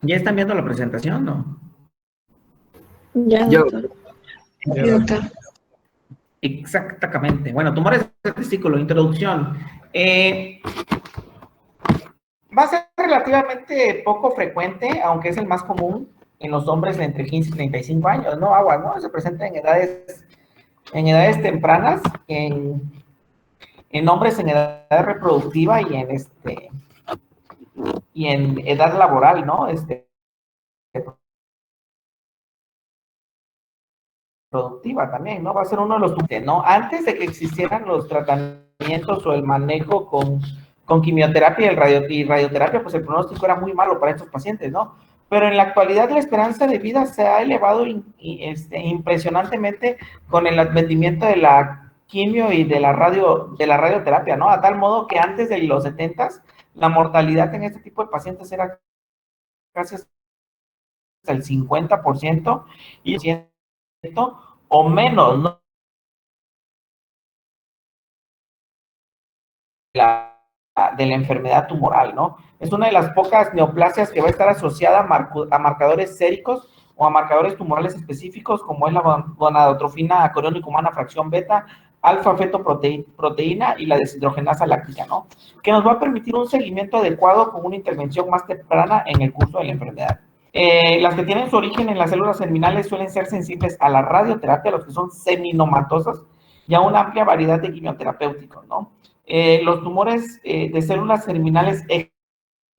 ¿Ya están viendo la presentación, no? Ya, Yo, doctor. Sí, doctor. Exactamente. Bueno, tumores del testículo, introducción. Va a ser relativamente poco frecuente, aunque es el más común en los hombres de entre 15 y 35 años, ¿no? Aguas, ¿no? Se presenta en edades tempranas, en hombres en edad reproductiva y en edad laboral, ¿no? Productiva también, ¿no? Va a ser uno de los, ¿no? Antes de que existieran los tratamientos o el manejo con quimioterapia y radioterapia, pues el pronóstico era muy malo para estos pacientes, ¿no? Pero en la actualidad la esperanza de vida se ha elevado impresionantemente con el advenimiento de la quimio y de la radioterapia, ¿no? A tal modo que antes de los 70s, la mortalidad en este tipo de pacientes era casi hasta el 50% y o menos, ¿no? De la enfermedad tumoral, ¿no? Es una de las pocas neoplasias que va a estar asociada a marcadores séricos o a marcadores tumorales específicos, como es la gonadotrofina coriónica humana fracción beta, alfa-fetoproteína y la deshidrogenasa láctica, ¿no? Que nos va a permitir un seguimiento adecuado con una intervención más temprana en el curso de la enfermedad. Las que tienen su origen en las células germinales suelen ser sensibles a la radioterapia, los que son seminomatosas, y a una amplia variedad de quimioterapéuticos, ¿no? Los tumores de células germinales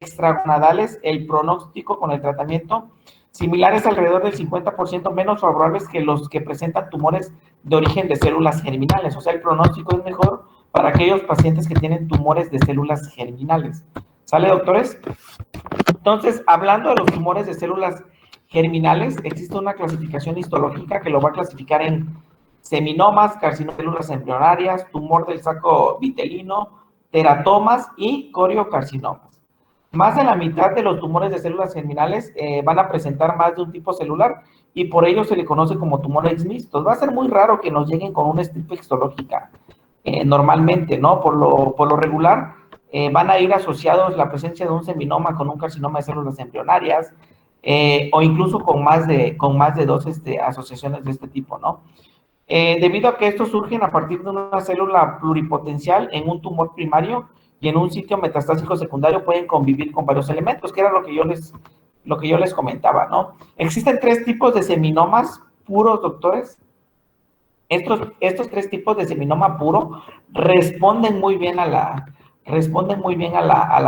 extragonadales, el pronóstico con el tratamiento similar es alrededor del 50% menos favorables que los que presentan tumores de origen de células germinales. O sea, el pronóstico es mejor para aquellos pacientes que tienen tumores de células germinales. ¿Sale, doctores? Entonces, hablando de los tumores de células germinales, existe una clasificación histológica que lo va a clasificar en seminomas, carcinomas de células embrionarias, tumor del saco vitelino, teratomas y coriocarcinomas. Más de la mitad de los tumores de células germinales van a presentar más de un tipo celular y por ello se le conoce como tumores mixtos. Va a ser muy raro que nos lleguen con una estirpe histológica normalmente, ¿no? Por lo regular, van a ir asociados la presencia de un seminoma con un carcinoma de células embrionarias o incluso con más de dos asociaciones de este tipo, ¿no? Debido a que estos surgen a partir de una célula pluripotencial en un tumor primario y en un sitio metastásico secundario pueden convivir con varios elementos, que era lo que yo les comentaba, ¿no? Existen 3 tipos de seminomas puros, doctores. Estos 3 tipos de seminoma puro responden muy bien a la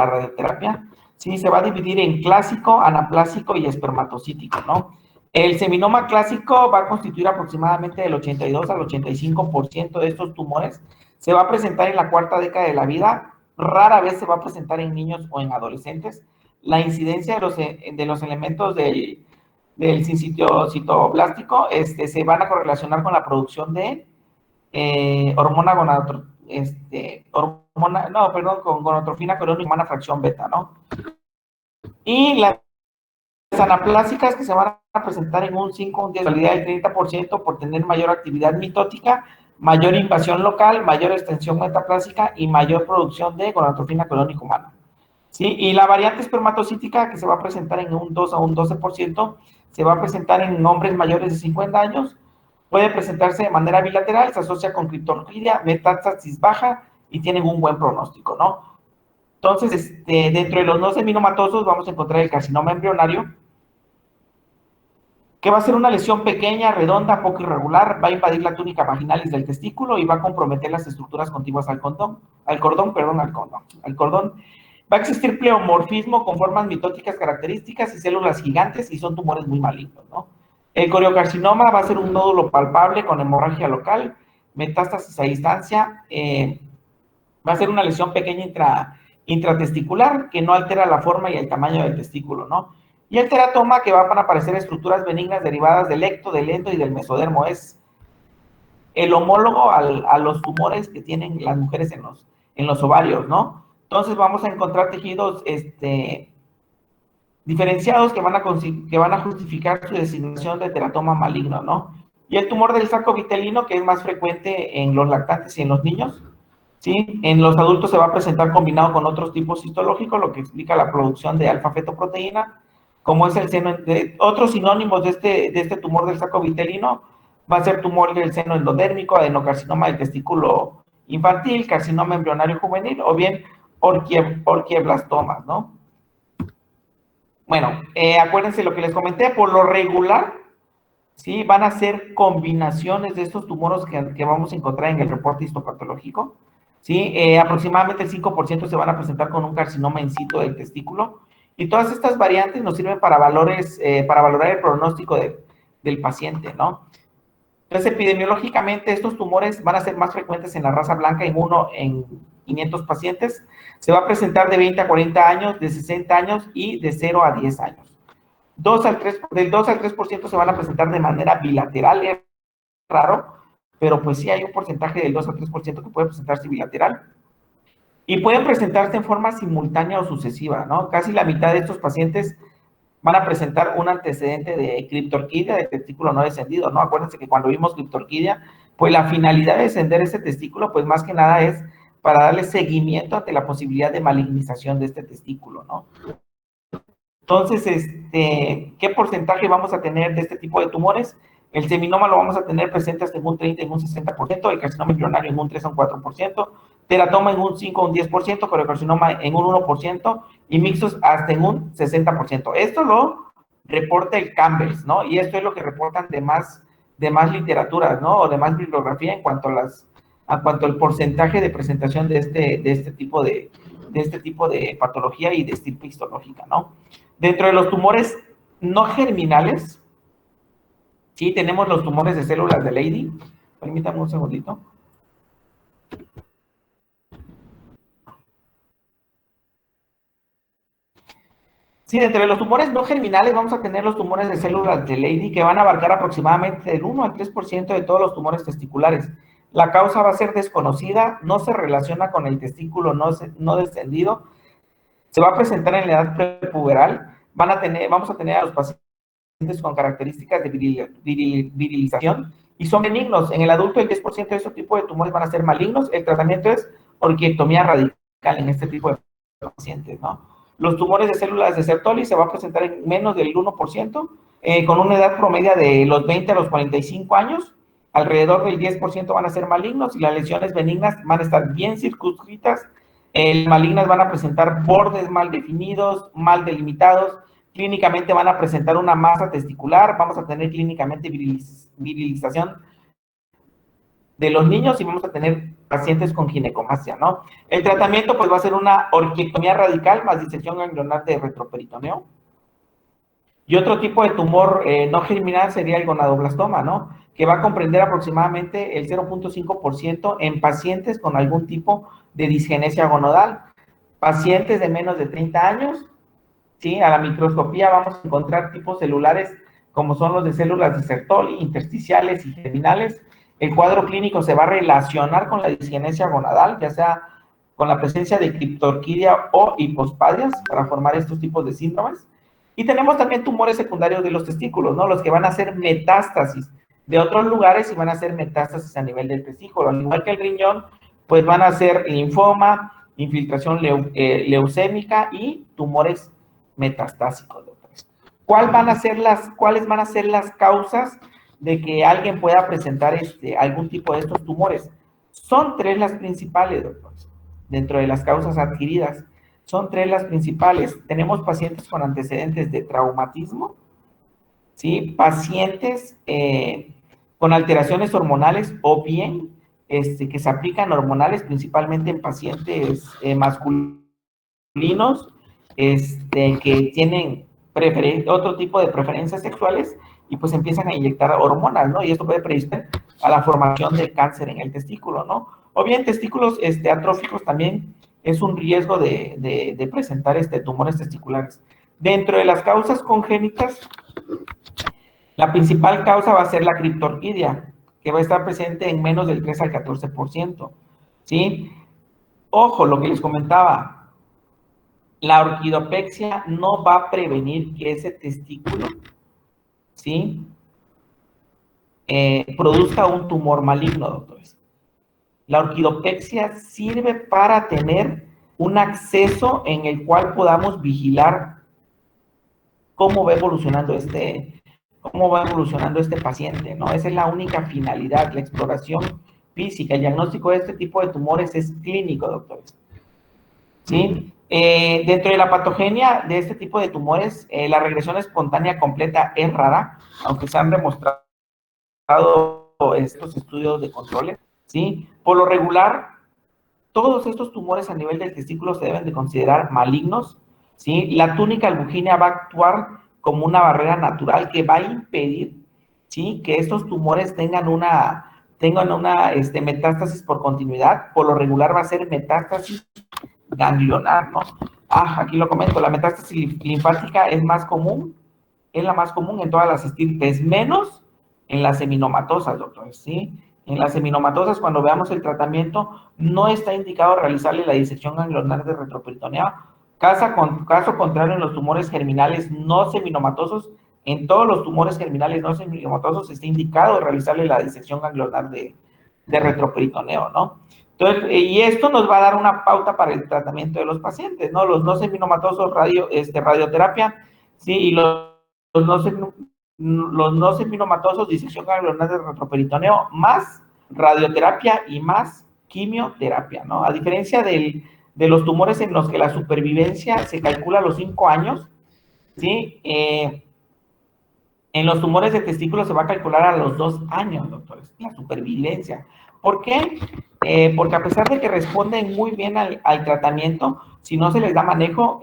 radioterapia. Sí, se va a dividir en clásico, anaplásico y espermatocítico, ¿no? El seminoma clásico va a constituir aproximadamente del 82 al 85% de estos tumores. Se va a presentar en la cuarta década de la vida, rara vez se va a presentar en niños o en adolescentes. La incidencia de los elementos del citoblástico se van a correlacionar con la producción de con gonadotrofina coriónica humana fracción beta, ¿no? Y las anaplásicas que se van a presentar en un 5, de realidad del 30% por tener mayor actividad mitótica, mayor invasión local, mayor extensión metaplásica y mayor producción de gonadotrofina coriónica humana. ¿Sí? Y la variante espermatocítica que se va a presentar en un 2 a un 12%, se va a presentar en hombres mayores de 50 años, puede presentarse de manera bilateral, se asocia con criptorquidia, metástasis baja y tienen un buen pronóstico, ¿no? Entonces, dentro de los no seminomatosos vamos a encontrar el carcinoma embrionario, que va a ser una lesión pequeña, redonda, poco irregular, va a invadir la túnica vaginalis del testículo y va a comprometer las estructuras contiguas al cordón. Va a existir pleomorfismo con formas mitóticas características y células gigantes y son tumores muy malignos, ¿no? El coriocarcinoma va a ser un nódulo palpable con hemorragia local, metástasis a distancia, va a ser una lesión pequeña intratesticular que no altera la forma y el tamaño del testículo, ¿no? Y el teratoma, que van a aparecer estructuras benignas derivadas del ecto, del endo y del mesodermo. Es el homólogo a los tumores que tienen las mujeres en los ovarios, ¿no? Entonces vamos a encontrar tejidos diferenciados que van a justificar su designación de teratoma maligno, ¿no? Y el tumor del saco vitelino, que es más frecuente en los lactantes y en los niños, ¿sí? En los adultos se va a presentar combinado con otros tipos histológicos, lo que explica la producción de alfa-fetoproteína, como es el seno. Otros sinónimos de este tumor del saco vitelino va a ser tumor del seno endodérmico, adenocarcinoma del testículo infantil, carcinoma embrionario juvenil o bien orquieblastomas, ¿no? Bueno, acuérdense lo que les comenté, por lo regular, ¿sí? Van a ser combinaciones de estos tumores que vamos a encontrar en el reporte histopatológico, ¿sí? Aproximadamente el 5% se van a presentar con un carcinoma in situ del testículo, y todas estas variantes nos sirven para valorar el pronóstico del paciente, ¿no? Entonces, epidemiológicamente, estos tumores van a ser más frecuentes en la raza blanca en 500 pacientes. Se va a presentar de 20 a 40 años, de 60 años y de 0 a 10 años. Del 2 al 3% se van a presentar de manera bilateral, es raro, pero pues sí hay un porcentaje del 2 al 3% que puede presentarse bilateral. Y pueden presentarse en forma simultánea o sucesiva, ¿no? Casi la mitad de estos pacientes van a presentar un antecedente de criptorquidia, de testículo no descendido, ¿no? Acuérdense que cuando vimos criptorquidia, pues la finalidad de descender ese testículo, pues más que nada es para darle seguimiento ante la posibilidad de malignización de este testículo, ¿no? Entonces, ¿qué porcentaje vamos a tener de este tipo de tumores? El seminoma lo vamos a tener presente hasta en un 30 y un 60%, el carcinoma embrionario en un 3 o un 4%, teratoma en un 5 o un 10%, pero el carcinoma en un 1% y mixtos hasta en un 60%. Esto lo reporta el Campbell, ¿no? Y esto es lo que reportan de más literaturas, ¿no? O de más bibliografía en cuanto al porcentaje de presentación de este tipo de patología y de estirpe histológica, ¿no? Dentro de los tumores no germinales, sí, tenemos los tumores de células de Leydig. Permítanme un segundito. Sí, dentro de los tumores no germinales vamos a tener los tumores de células de Leydig que van a abarcar aproximadamente del 1 al 3% de todos los tumores testiculares. La causa va a ser desconocida, no se relaciona con el testículo no descendido, se va a presentar en la edad prepuberal, vamos a tener a los pacientes con características de virilización y son benignos. En el adulto, el 10% de este tipo de tumores van a ser malignos. El tratamiento es orquiectomía radical en este tipo de pacientes, ¿no? Los tumores de células de Sertoli se va a presentar en menos del 1%, con una edad promedia de los 20 a los 45 años. Alrededor del 10% van a ser malignos y las lesiones benignas van a estar bien circunscritas. Malignas van a presentar bordes mal definidos, mal delimitados. Clínicamente van a presentar una masa testicular, vamos a tener clínicamente virilización de los niños y vamos a tener pacientes con ginecomastia, ¿no? El tratamiento pues va a ser una orquiectomía radical más disección ganglionar de retroperitoneo. Y otro tipo de tumor no germinal sería el gonadoblastoma, ¿no? Que va a comprender aproximadamente el 0.5% en pacientes con algún tipo de disgenesia gonadal. Pacientes de menos de 30 años, ¿sí? A la microscopía vamos a encontrar tipos celulares como son los de células de Sertoli, intersticiales y germinales. El cuadro clínico se va a relacionar con la disgenesia gonadal, ya sea con la presencia de criptorquidia o hipospadias para formar estos tipos de síndromes. Y tenemos también tumores secundarios de los testículos, ¿no? Los que van a hacer metástasis de otros lugares y van a hacer metástasis a nivel del testículo. Al igual que el riñón, pues van a ser linfoma, infiltración leucémica y tumores metastásicos, doctores. ¿Cuáles van a ser las causas de que alguien pueda presentar algún tipo de estos tumores? Son tres las principales, doctores, dentro de las causas adquiridas. Son tres las principales. Tenemos pacientes con antecedentes de traumatismo, ¿sí? Pacientes con alteraciones hormonales o bien que se aplican hormonales principalmente en pacientes masculinos que tienen otro tipo de preferencias sexuales y pues empiezan a inyectar hormonas, ¿no? Y esto puede predisponer a la formación de cáncer en el testículo, ¿no? O bien testículos atróficos también es un riesgo de presentar tumores testiculares. Dentro de las causas congénitas, la principal causa va a ser la criptorquidia, que va a estar presente en menos del 3 al 14%, ¿sí? Ojo, lo que les comentaba, la orquidopexia no va a prevenir que ese testículo, ¿sí? Produzca un tumor maligno, doctores. La orquidopexia sirve para tener un acceso en el cual podamos vigilar cómo va evolucionando este paciente, ¿no? Esa es la única finalidad, la exploración física. El diagnóstico de este tipo de tumores es clínico, doctores. ¿Sí? Dentro de la patogenia de este tipo de tumores, la regresión espontánea completa es rara, aunque se han demostrado estos estudios de controles, ¿sí? Por lo regular, todos estos tumores a nivel del testículo se deben de considerar malignos, ¿sí? La túnica albuginea va a actuar como una barrera natural que va a impedir, ¿sí? Que estos tumores tengan una metástasis por continuidad. Por lo regular va a ser metástasis ganglionar, ¿no? Aquí lo comento, la metástasis linfática es la más común en todas las estirpes, menos en las seminomatosas, doctores, ¿sí? En las seminomatosas, cuando veamos el tratamiento, no está indicado realizarle la disección ganglionar de retroperitoneo. Caso contrario, en los tumores germinales no seminomatosos, en todos los tumores germinales no seminomatosos está indicado realizarle la disección ganglionar de retroperitoneo, ¿no? Entonces, y esto nos va a dar una pauta para el tratamiento de los pacientes, ¿no? Los no seminomatosos, radioterapia, ¿sí? Y los no seminomatosos, disección ganglionar de retroperitoneo, más radioterapia y más quimioterapia, ¿no? A diferencia de los tumores en los que la supervivencia se calcula a los 5 años, ¿sí? En los tumores de testículo se va a calcular a los 2 años, doctores, la supervivencia. ¿Por qué? Porque a pesar de que responden muy bien al tratamiento, si no se les da manejo,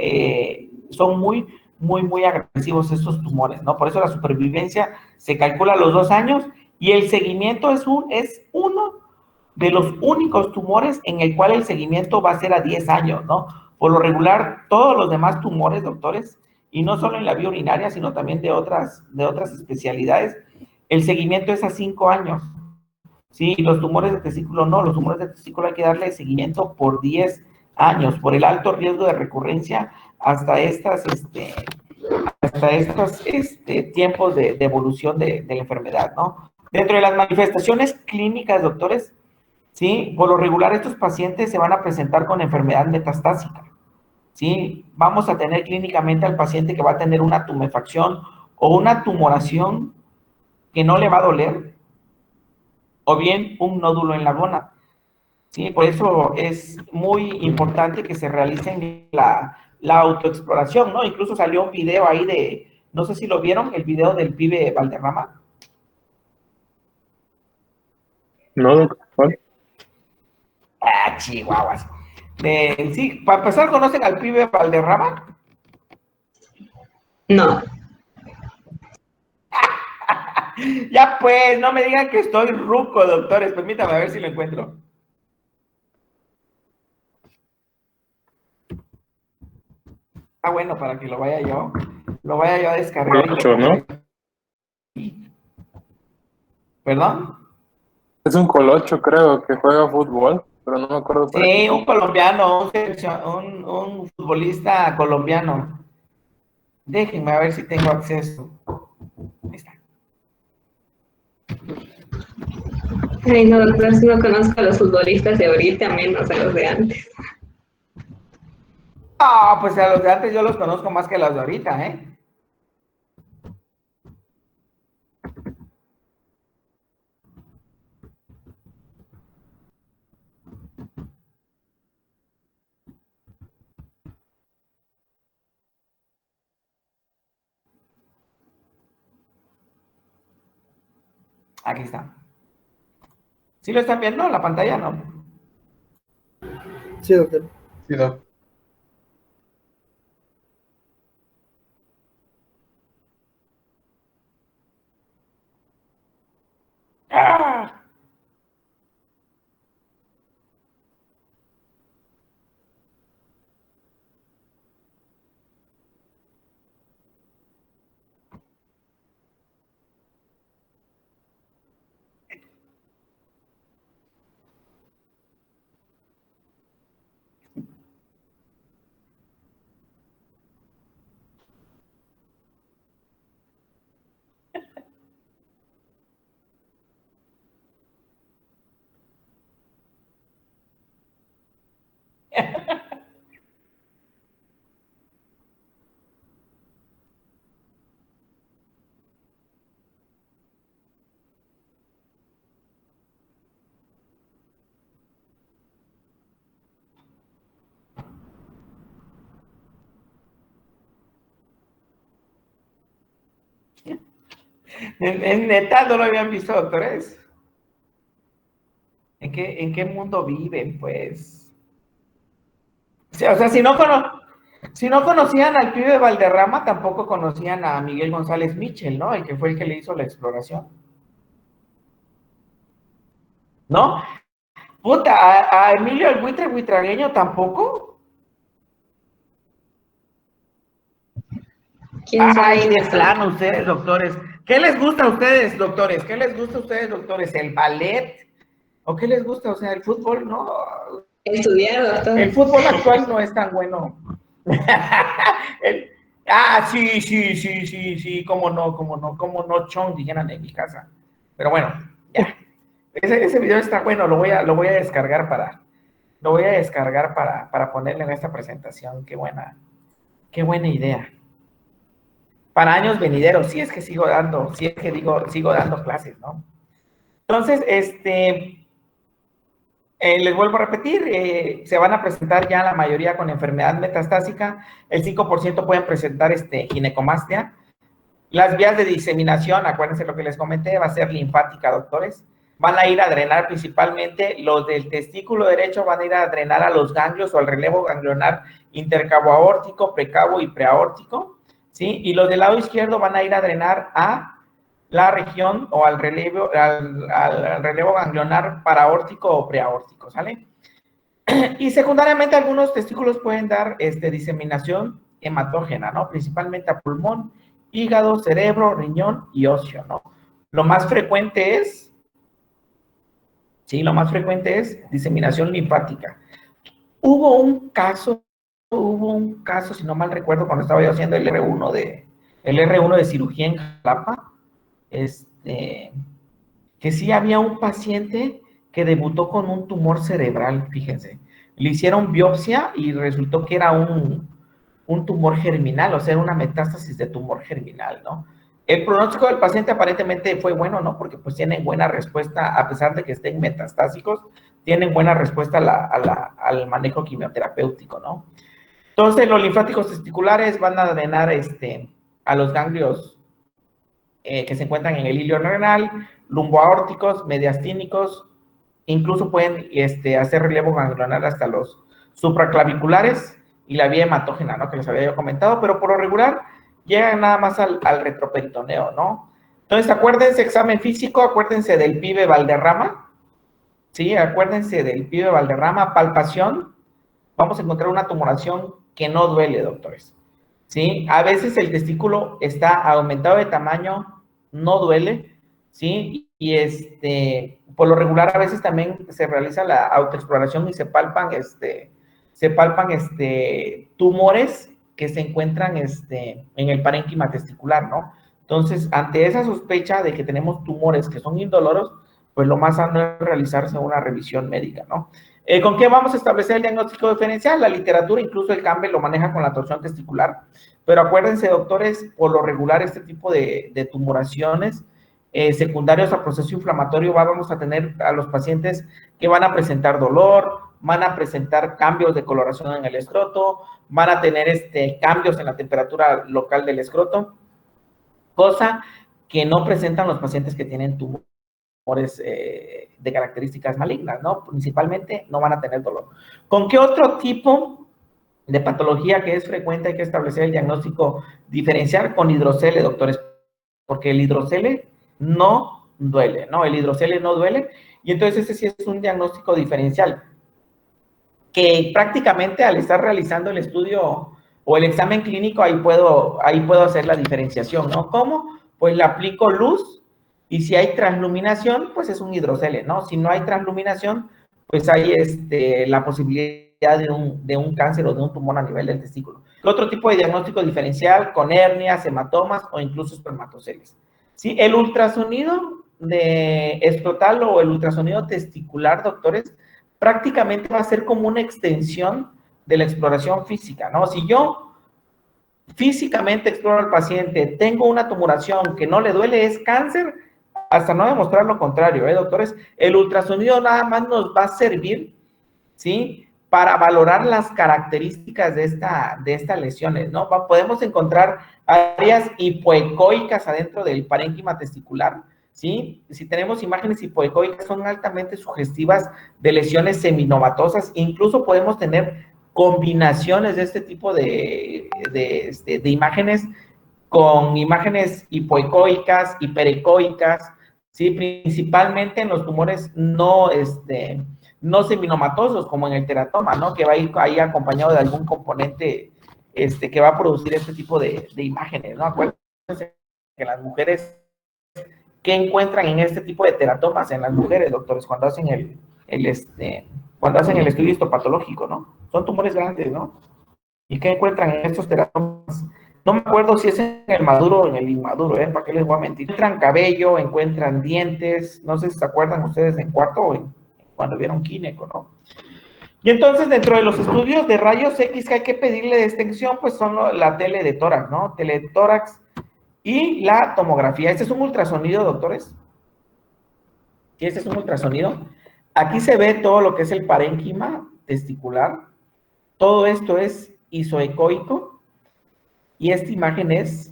son muy agresivos estos tumores, ¿no? Por eso la supervivencia se calcula a los 2 años y el seguimiento es uno de los únicos tumores en el cual el seguimiento va a ser a 10 años, ¿no? Por lo regular, todos los demás tumores, doctores, y no solo en la vía urinaria, sino también de otras especialidades, el seguimiento es a 5 años. Sí, los tumores de testículo no, los tumores de testículo hay que darle seguimiento por 10 años, por el alto riesgo de recurrencia hasta estos tiempos de evolución de la enfermedad, ¿no? Dentro de las manifestaciones clínicas, doctores, ¿sí? Por lo regular estos pacientes se van a presentar con enfermedad metastásica, ¿sí? Vamos a tener clínicamente al paciente que va a tener una tumefacción o una tumoración que no le va a doler, o bien un nódulo en la gónada, ¿sí? Por eso es muy importante que se realicen la autoexploración, ¿no? Incluso salió un video ahí no sé si lo vieron, el video del pibe Valderrama. No, doctor. Chihuahuas. Sí, para empezar, ¿conocen al pibe Valderrama? No. Ya pues, no me digan que estoy ruco, doctores. Permítame a ver si lo encuentro. Bueno, para que lo vaya yo a descargar y lo Colocho, ponga ¿no? ahí. ¿Perdón? Es un colocho, creo, que juega fútbol, pero no me acuerdo por Sí, equipo. un colombiano, un futbolista colombiano. Déjenme a ver si tengo acceso. Ahí está. Ay, no, doctor, si no conozco a los futbolistas de ahorita, menos a los de antes. Ah, pues a los de antes yo los conozco más que a los de ahorita, ¿eh? Aquí está. ¿Sí lo están viendo? La pantalla no. Sí, doctor. Sí, doc. ¡Ah! En neta no lo habían visto, doctores. ¿En qué mundo viven, pues? O sea, si no conocían al pibe Valderrama, tampoco conocían a Miguel González Mitchell, ¿no? El que fue el que le hizo la exploración. ¿No? Puta, a Emilio el buitre buitragueño tampoco. ¿Quién sabe Ay, quién de es? plano, ustedes, doctores. ¿Qué les gusta a ustedes, doctores? ¿Qué les gusta a ustedes, doctores? ¿El ballet? ¿O qué les gusta? O sea, el fútbol, no. Estudiar, doctor. El fútbol actual no es tan bueno. El- sí, cómo no, chon, dijeran en mi casa. Pero bueno, ya. Ese video está bueno, lo voy a descargar para ponerle en esta presentación. Qué buena idea. Para años venideros, si es que sigo dando, sigo dando clases, ¿no? Entonces, les vuelvo a repetir, se van a presentar ya la mayoría con enfermedad metastásica, el 5% pueden presentar ginecomastia. Las vías de diseminación, acuérdense lo que les comenté, va a ser linfática, doctores. Van a ir a drenar principalmente, los del testículo derecho van a ir a drenar a los ganglios o al relevo ganglionar intercabo aórtico, precabo y preaórtico, ¿sí? Y los del lado izquierdo van a ir a drenar a la región o al relevo ganglionar paraórtico o preaórtico, ¿sale? Y secundariamente algunos testículos pueden dar diseminación hematógena, ¿no? Principalmente a pulmón, hígado, cerebro, riñón y óseo, ¿no? Lo más frecuente es, lo más frecuente es diseminación linfática. Hubo un caso, si no mal recuerdo, cuando estaba yo haciendo el R1 de cirugía en Jalapa, que sí había un paciente que debutó con un tumor cerebral, fíjense. Le hicieron biopsia y resultó que era un tumor germinal, o sea, una metástasis de tumor germinal, ¿no? El pronóstico del paciente aparentemente fue bueno, ¿no? Porque pues tienen buena respuesta, a pesar de que estén metastásicos, tienen buena respuesta al manejo quimioterapéutico, ¿no? Entonces, los linfáticos testiculares van a drenar a los ganglios que se encuentran en el hilo renal, lumboaórticos, mediastínicos, incluso pueden hacer relevo ganglionar hasta los supraclaviculares y la vía hematógena, ¿no? Que les había yo comentado, pero por lo regular llegan nada más al retroperitoneo, ¿no? Entonces, acuérdense, examen físico, acuérdense del pibe Valderrama, ¿sí? Acuérdense del pibe Valderrama, palpación, vamos a encontrar una tumoración que no duele, doctores, ¿sí? A veces el testículo está aumentado de tamaño, no duele, ¿sí? Y por lo regular a veces también se realiza la autoexploración y se palpan tumores que se encuentran en el parénquima testicular, ¿no? Entonces, ante esa sospecha de que tenemos tumores que son indoloros, pues lo más sano es realizarse una revisión médica, ¿no? ¿Con qué vamos a establecer el diagnóstico diferencial? La literatura, incluso el Campbell lo maneja con la torsión testicular, pero acuérdense, doctores, por lo regular este tipo de tumoraciones secundarios a proceso inflamatorio vamos a tener a los pacientes que van a presentar dolor, van a presentar cambios de coloración en el escroto, van a tener cambios en la temperatura local del escroto, cosa que no presentan los pacientes que tienen tumores de características malignas, ¿no? Principalmente no van a tener dolor. ¿Con qué otro tipo de patología que es frecuente hay que establecer el diagnóstico diferencial? Con hidrocele, doctores, porque el hidrocele no duele, ¿no? El hidrocele no duele, y entonces ese sí es un diagnóstico diferencial, que prácticamente al estar realizando el estudio o el examen clínico, ahí puedo hacer la diferenciación, ¿no? ¿Cómo? Pues le aplico luz, y si hay transluminación, pues es un hidrocele, ¿no? Si no hay transluminación, pues hay la posibilidad de un cáncer o de un tumor a nivel del testículo. ¿Qué otro tipo de diagnóstico diferencial? Con hernias, hematomas o incluso espermatoceles. ¿Sí? El ultrasonido de escrotal o el ultrasonido testicular, doctores, prácticamente va a ser como una extensión de la exploración física, ¿no? Si yo físicamente exploro al paciente, tengo una tumoración que no le duele, es cáncer, hasta no demostrar lo contrario, doctores? El ultrasonido nada más nos va a servir, ¿sí? para valorar las características de estas lesiones, ¿no? Podemos encontrar áreas hipoecoicas adentro del parénquima testicular, ¿sí? Si tenemos imágenes hipoecoicas, son altamente sugestivas de lesiones seminomatosas, incluso podemos tener combinaciones de este tipo de imágenes con imágenes hipoecoicas, hiperecoicas, ¿sí? Principalmente en los tumores no seminomatosos, como en el teratoma, ¿no? Que va a ir ahí acompañado de algún componente que va a producir este tipo de imágenes, ¿no? Acuérdense que las mujeres, ¿qué encuentran en este tipo de teratomas en las mujeres, doctores, cuando hacen cuando hacen el estudio histopatológico, ¿no? Son tumores grandes, ¿no? ¿Y qué encuentran en estos teratomas? No me acuerdo si es en el maduro o en el inmaduro, ¿eh? ¿Para qué les voy a mentir? Encuentran cabello, encuentran dientes, no sé si se acuerdan ustedes en cuarto o cuando vieron gineco, ¿no? Y entonces, dentro de los estudios de rayos X que hay que pedirle de extensión, pues son la tele de tórax, ¿no? Teletórax y la tomografía. Este es un ultrasonido, doctores. Sí, este es un ultrasonido. Aquí se ve todo lo que es el parénquima testicular. Todo esto es isoecoico y esta imagen es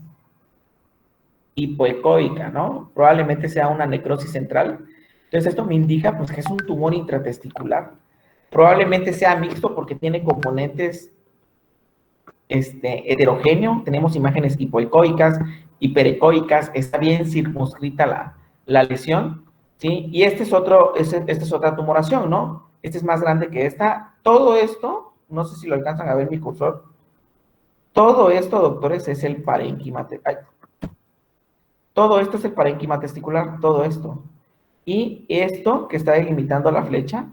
hipoecoica, ¿no? Probablemente sea una necrosis central. Entonces, esto me indica pues, que es un tumor intratesticular. Probablemente sea mixto porque tiene componentes heterogéneo. Tenemos imágenes hipoecoicas, hiperecoicas, está bien circunscrita la lesión, ¿sí? Y esta es otra tumoración, ¿no? Esta es más grande que esta. Todo esto, no sé si lo alcanzan a ver mi cursor, todo esto, doctores, es el parénquima. Todo esto es el parénquima testicular, todo esto. Y esto que está delimitando la flecha,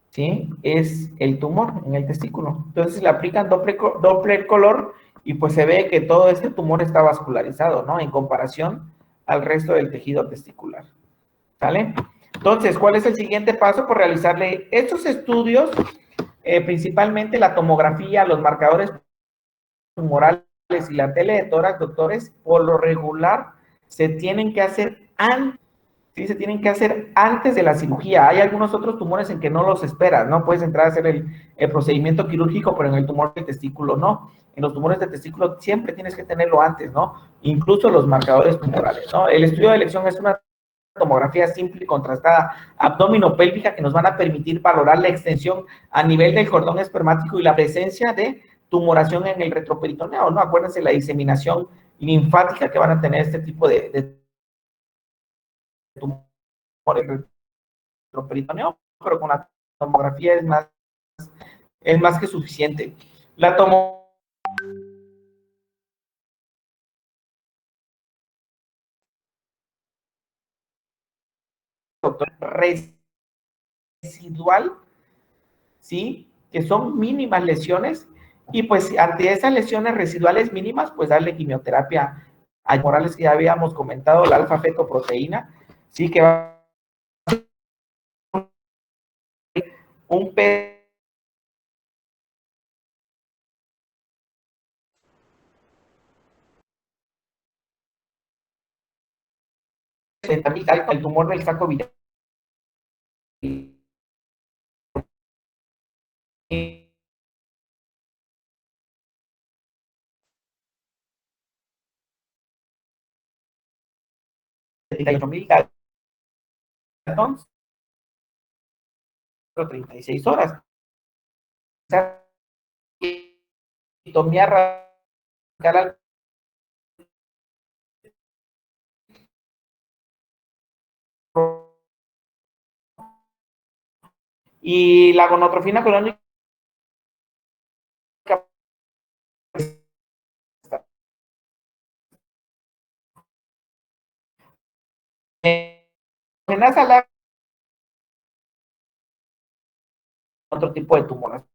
¿sí? Es el tumor en el testículo. Entonces le aplican Doppler color y pues se ve que todo este tumor está vascularizado, ¿no? En comparación al resto del tejido testicular. ¿Sale? Entonces, ¿cuál es el siguiente paso? Por realizarle estos estudios, principalmente la tomografía, los marcadores tumorales y la tele de tórax, doctores, por lo regular se tienen que hacer antes. Sí, se tienen que hacer antes de la cirugía. Hay algunos otros tumores en que no los esperas, ¿no? Puedes entrar a hacer el procedimiento quirúrgico, pero en el tumor del testículo no. En los tumores de testículo siempre tienes que tenerlo antes, ¿no? Incluso los marcadores tumorales, ¿no? El estudio de elección es una tomografía simple y contrastada abdominopélvica que nos van a permitir valorar la extensión a nivel del cordón espermático y la presencia de tumoración en el retroperitoneo, ¿no? Acuérdense la diseminación linfática que van a tener este tipo de tumores retroperitoneo, pero con la tomografía es más que suficiente. La tomografía residual, ¿sí? Que son mínimas lesiones, y pues ante esas lesiones residuales mínimas, pues darle quimioterapia a Morales, que ya habíamos comentado, la alfa-fetoproteína, sí, que va un P el tumor del saco vital Daltons, 36 horas. Radical y la gonotrofina colónica amenaza la otro tipo de tumoraciones,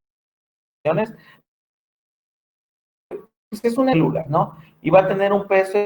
pues es una célula, ¿no? Y va a tener un peso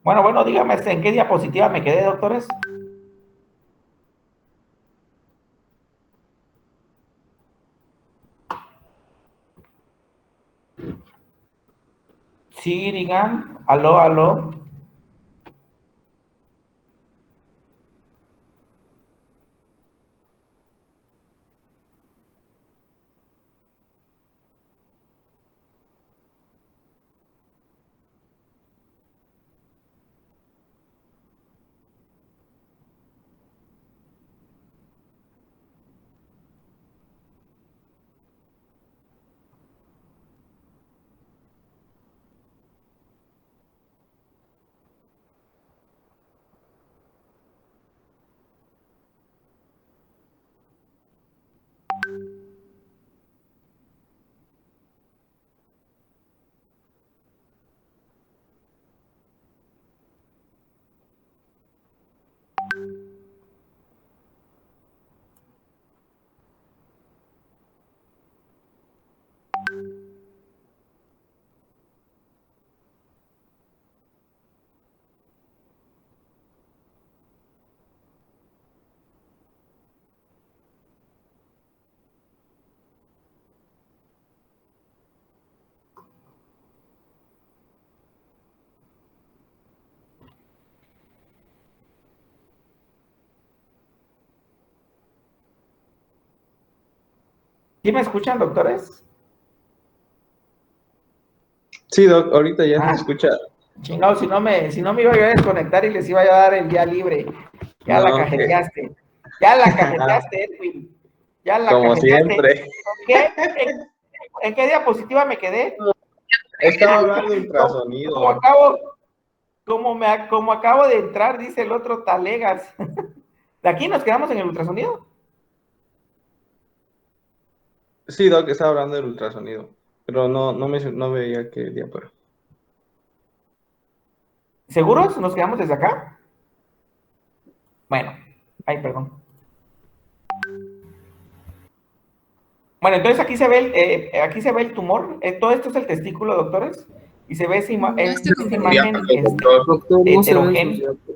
Bueno, dígame, ¿en qué diapositiva me quedé, doctores? Sí, digan, aló, aló. ¿Sí me escuchan, doctores? Sí, Doc, ahorita ya se Ah, escucha. chingado, si no me iba yo a desconectar y les iba a dar el día libre. Ya la No, que cajeteaste. Ya la cajeteaste, Edwin. Ya la como cajeteaste. siempre. ¿Qué? ¿En qué diapositiva me quedé? Estaba hablando de Como ultrasonido. acabo, como acabo de entrar, dice el otro Talegas. ¿De aquí nos quedamos en el ultrasonido? Sí, Doc, estaba hablando del ultrasonido. Pero no veía qué día fuera. ¿Seguros? ¿Nos quedamos desde acá? Bueno, ay, perdón. Bueno, entonces aquí se ve el tumor. Todo esto es el testículo, doctores. Y se ve esta imagen Doctor, no se ven sus heterogénea. diapos.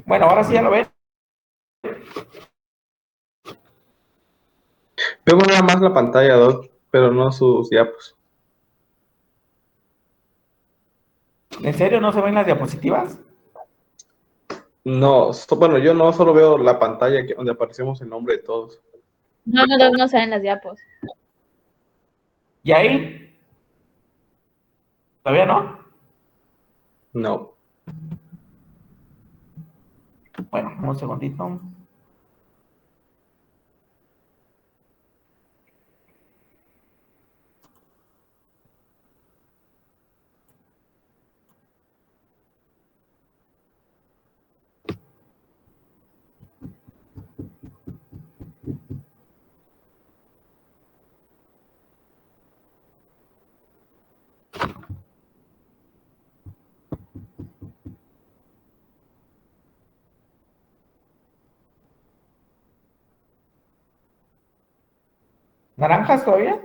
Bueno, ahora sí ya lo ven. Veo nada más la pantalla, Doc, pero no sus diapos. ¿En serio no se ven las diapositivas? No, bueno, yo no solo veo la pantalla donde aparecemos el nombre de todos. No, no, no se ven las diapos. ¿Y ahí? ¿Todavía no? No. Bueno, un segundito. ¿Naranjas todavía?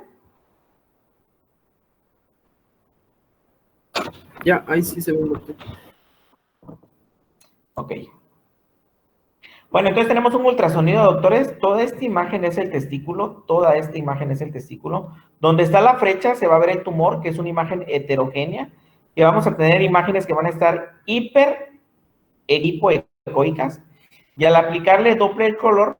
Ya, ahí sí se ven, doctor. Ok. Bueno, entonces tenemos un ultrasonido, doctores. Toda esta imagen es el testículo. Toda esta imagen es el testículo. Donde está la flecha se va a ver el tumor, que es una imagen heterogénea. Y vamos a tener imágenes que van a estar hiper eripoecoicas. Y al aplicarle Doppler color,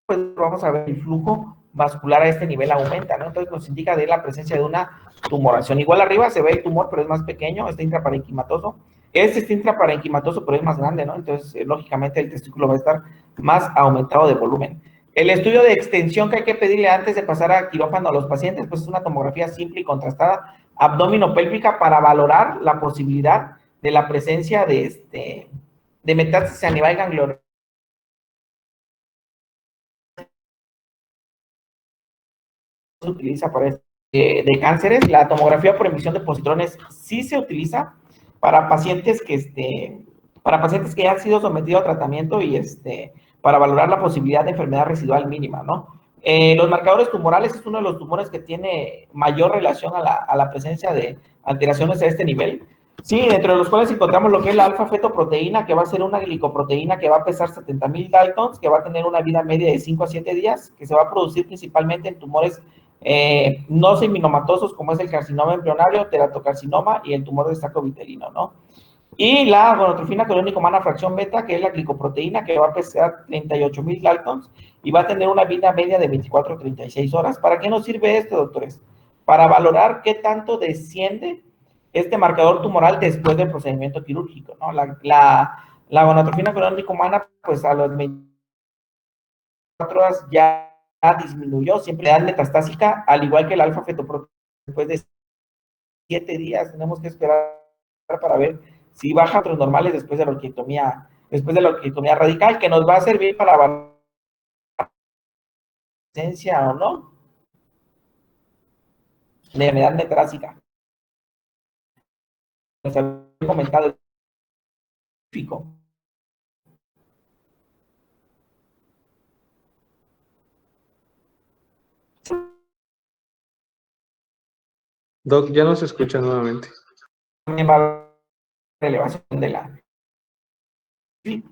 pues vamos a ver el flujo vascular a este nivel aumenta, ¿no? Entonces nos indica de la presencia de una tumoración. Igual arriba se ve el tumor, pero es más pequeño, está intraparenquimatoso. Este está intraparenquimatoso, pero es más grande, ¿no? Entonces, lógicamente, el testículo va a estar más aumentado de volumen. El estudio de extensión que hay que pedirle antes de pasar a quirófano a los pacientes, pues es una tomografía simple y contrastada abdominopélvica para valorar la posibilidad de la presencia de metástasis a nivel ganglionar. Se utiliza para de cánceres. La tomografía por emisión de positrones sí se utiliza para pacientes que ya han sido sometidos a tratamiento y para valorar la posibilidad de enfermedad residual mínima, ¿no? Los marcadores tumorales es uno de los tumores que tiene mayor relación a la presencia de alteraciones a este nivel. Sí, dentro de los cuales encontramos lo que es la alfa-fetoproteína, que va a ser una glicoproteína que va a pesar 70,000 Daltons, que va a tener una vida media de 5 a 7 días, que se va a producir principalmente en tumores no seminomatosos, como es el carcinoma embrionario, teratocarcinoma y el tumor de saco vitelino, ¿no? Y la gonotrofina coriónica humana fracción beta, que es la glicoproteína, que va a pesar 38,000 Daltons y va a tener una vida media de 24 a 36 horas. ¿Para qué nos sirve esto, doctores? Para valorar qué tanto desciende este marcador tumoral después del procedimiento quirúrgico, ¿no? La gonotrofina coriónica humana, pues a las 24 horas ya disminuyó, siempre edad metastásica, al igual que el alfa-fetoproteína. Después de 7 días tenemos que esperar para ver si baja otros normales después de la orquiectomía radical, que nos va a servir para la presencia o no de enfermedad metastásica. Nos había comentado el científico. Doc, ya no se escucha nuevamente. También va a haber elevación de la... Sí.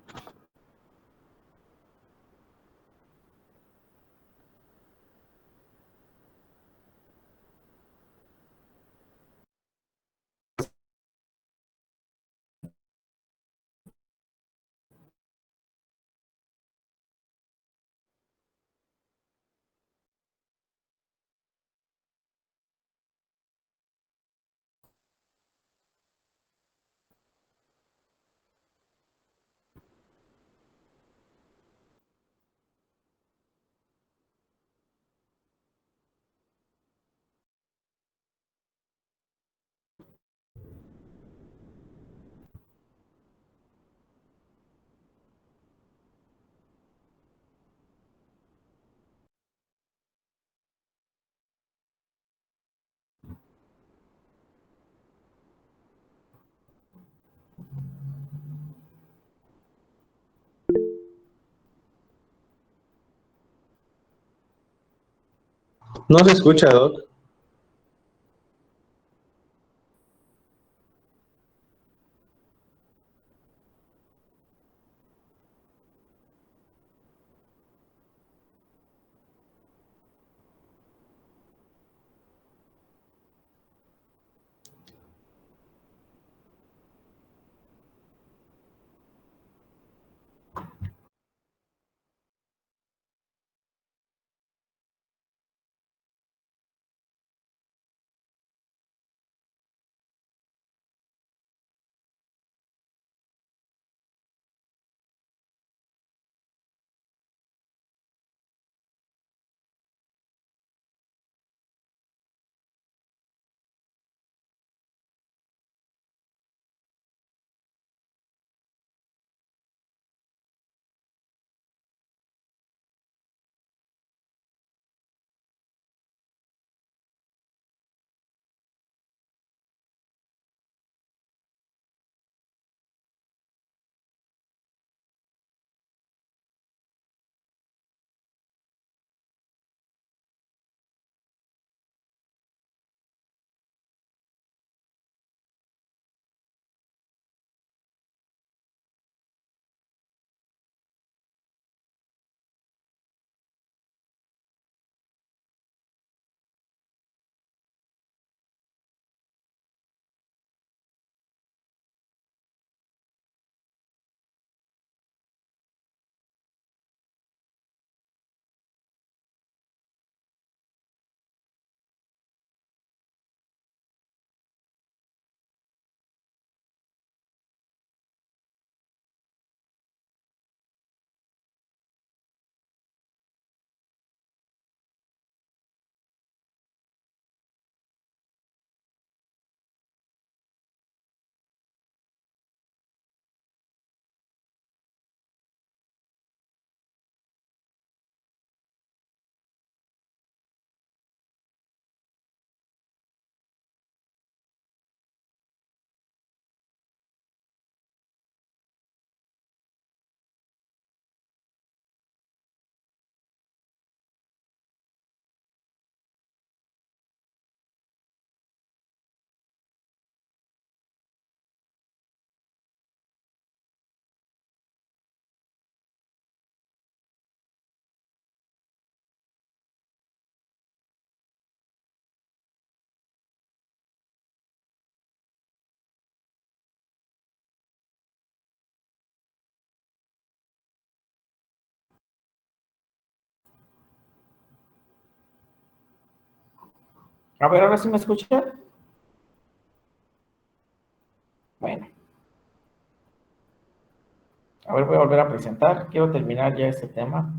No se escucha, Doc. A ver, ahora sí me escuchan. Bueno, a ver, voy a volver a presentar. Quiero terminar ya este tema.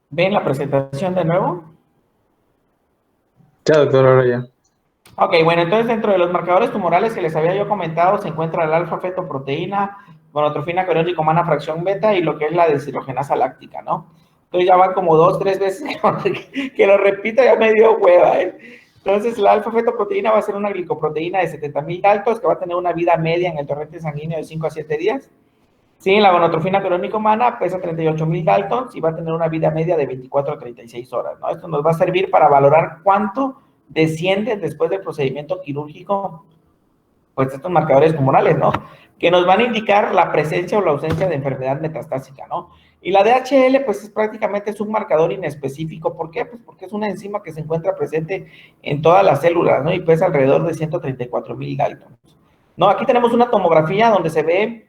¿Ven la presentación de nuevo? Ya, doctor, ahora ya. Ok, bueno, entonces dentro de los marcadores tumorales que les había yo comentado se encuentra el alfa-fetoproteína, gonotrofina coriónica humana fracción beta y lo que es la deshidrogenasa láctica, ¿no? Entonces ya van como 2, 3 veces que lo repito, ya me dio hueva, ¿eh? Entonces la alfa-fetoproteína va a ser una glicoproteína de 70,000 Daltons que va a tener una vida media en el torrente sanguíneo de 5 a 7 días. Sí, la gonotrofina coriónica humana pesa 38,000 Daltons y va a tener una vida media de 24 a 36 horas, ¿no? Esto nos va a servir para valorar cuánto descienden después del procedimiento quirúrgico, pues estos marcadores tumorales, ¿no? Que nos van a indicar la presencia o la ausencia de enfermedad metastásica, ¿no? Y la DHL, pues es prácticamente un marcador inespecífico. ¿Por qué? Pues porque es una enzima que se encuentra presente en todas las células, ¿no? Y pesa alrededor de 134,000 Daltons. No, aquí tenemos una tomografía donde se ve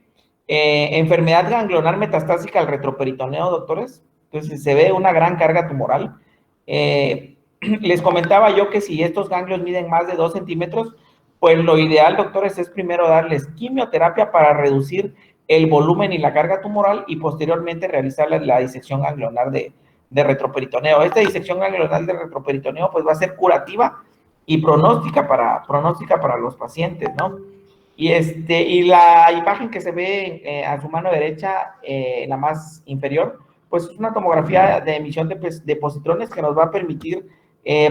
enfermedad ganglionar metastásica al retroperitoneo, doctores. Entonces se ve una gran carga tumoral. Les comentaba yo que si estos ganglios miden más de 2 centímetros, pues lo ideal, doctores, es primero darles quimioterapia para reducir el volumen y la carga tumoral y posteriormente realizar la disección ganglionar de retroperitoneo. Esta disección ganglionar de retroperitoneo pues va a ser curativa y pronóstica para los pacientes, ¿no? Y la imagen que se ve a su mano derecha, la más inferior, pues es una tomografía de emisión de positrones que nos va a permitir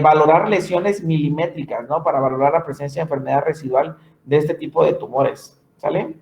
valorar lesiones milimétricas, ¿no? Para valorar la presencia de enfermedad residual de este tipo de tumores, ¿sale?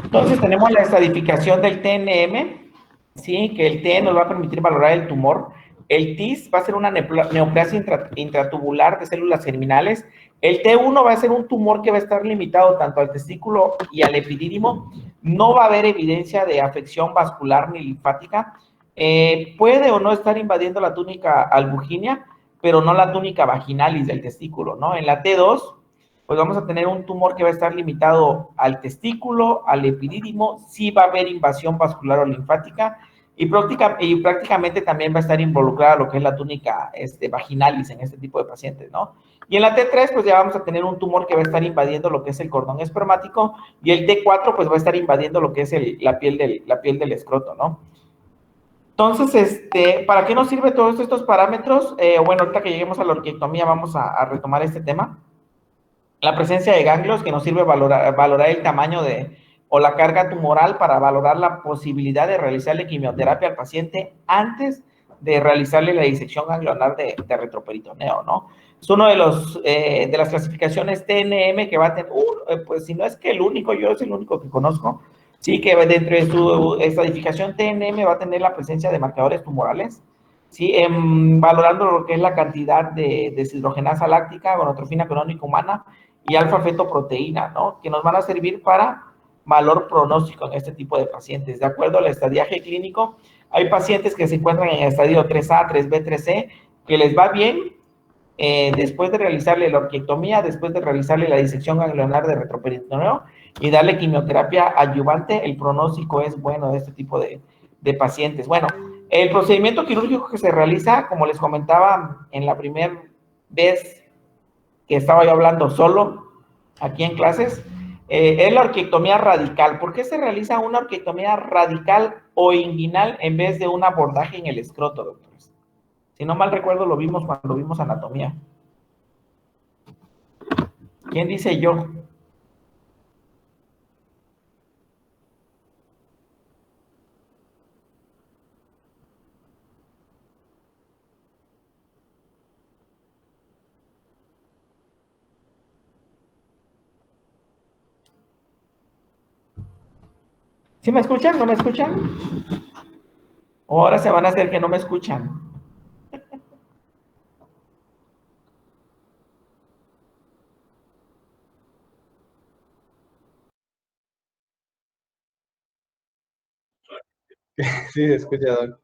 Entonces tenemos la estadificación del TNM, ¿sí? Que el T nos va a permitir valorar el tumor. El TIS va a ser una neoplasia intratubular de células germinales. El T1 va a ser un tumor que va a estar limitado tanto al testículo y al epidídimo. No va a haber evidencia de afección vascular ni linfática. Puede o no estar invadiendo la túnica albuginea, pero no la túnica vaginalis del testículo, ¿no? En la T2 pues vamos a tener un tumor que va a estar limitado al testículo, al epidídimo, sí va a haber invasión vascular o linfática y prácticamente también va a estar involucrada lo que es la túnica vaginalis en este tipo de pacientes, ¿no? Y en la T3, pues ya vamos a tener un tumor que va a estar invadiendo lo que es el cordón espermático y el T4, pues va a estar invadiendo lo que es la piel del escroto, ¿no? Entonces, ¿para qué nos sirve todos estos parámetros? Bueno, ahorita que lleguemos a la orquiectomía vamos a retomar este tema. La presencia de ganglios que nos sirve valorar el tamaño o la carga tumoral para valorar la posibilidad de realizarle quimioterapia al paciente antes de realizarle la disección ganglionar de retroperitoneo, ¿no? Es uno de las clasificaciones TNM que va a tener, pues si no es que el único, yo es el único que conozco, sí, que dentro de su estadificación TNM va a tener la presencia de marcadores tumorales, ¿sí? Valorando lo que es la cantidad de deshidrogenasa láctica, gonotrofina coriónica humana y alfa-fetoproteína, ¿no? Que nos van a servir para valor pronóstico en este tipo de pacientes. De acuerdo al estadiaje clínico, hay pacientes que se encuentran en el estadio 3A, 3B, 3C, que les va bien después de realizarle la orquiectomía, después de realizarle la disección ganglionar de retroperitoneo y darle quimioterapia adyuvante, el pronóstico es bueno de este tipo de pacientes. Bueno, el procedimiento quirúrgico que se realiza, como les comentaba en la primera vez que estaba yo hablando solo aquí en clases, es la orquiectomía radical. ¿Por qué se realiza una orquiectomía radical o inguinal en vez de un abordaje en el escroto, doctores? Si no mal recuerdo, lo vimos cuando vimos anatomía. ¿Quién dice yo? ¿Sí me escuchan? ¿No me escuchan? ¿O ahora se van a hacer que no me escuchan? Sí, se escucha, Doc.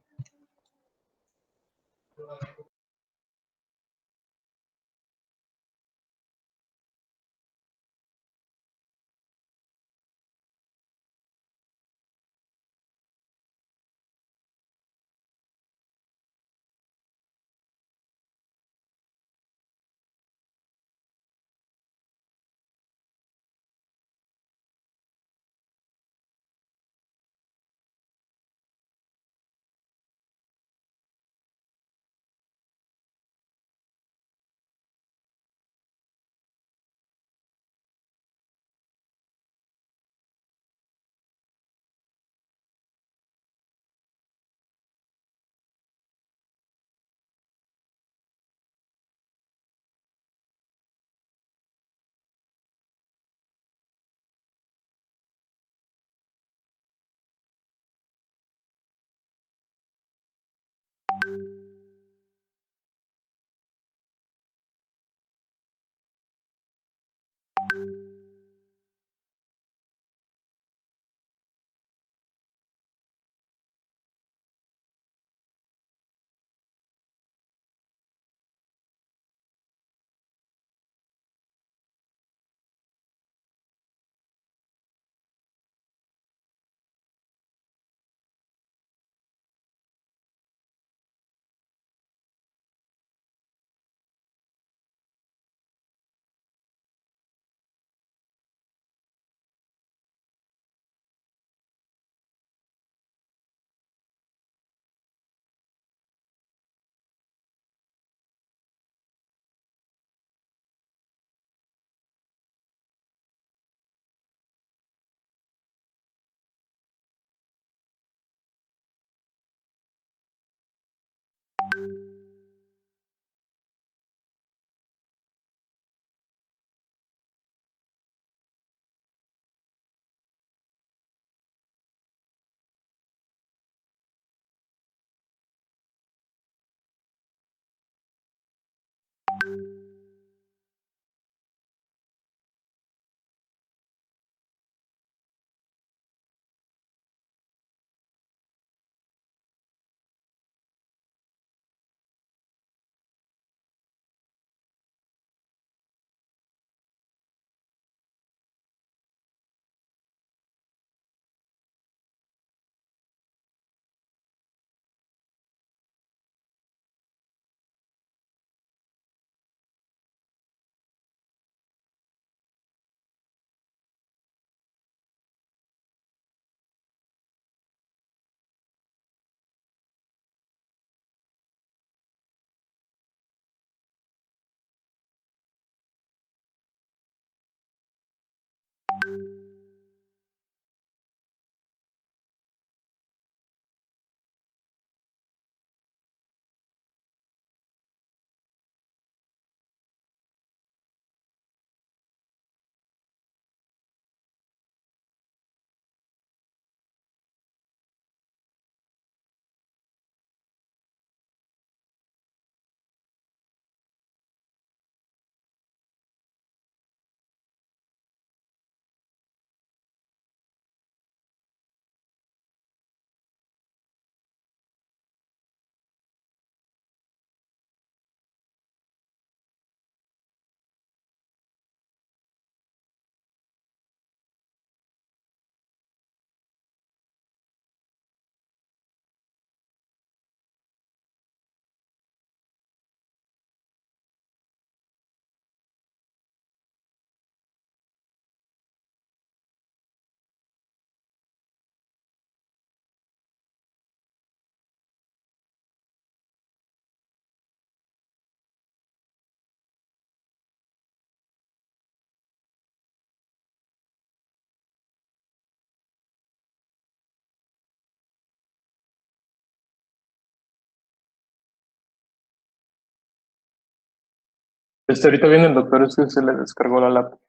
Ahorita viene el doctor, es que se le descargó la laptop.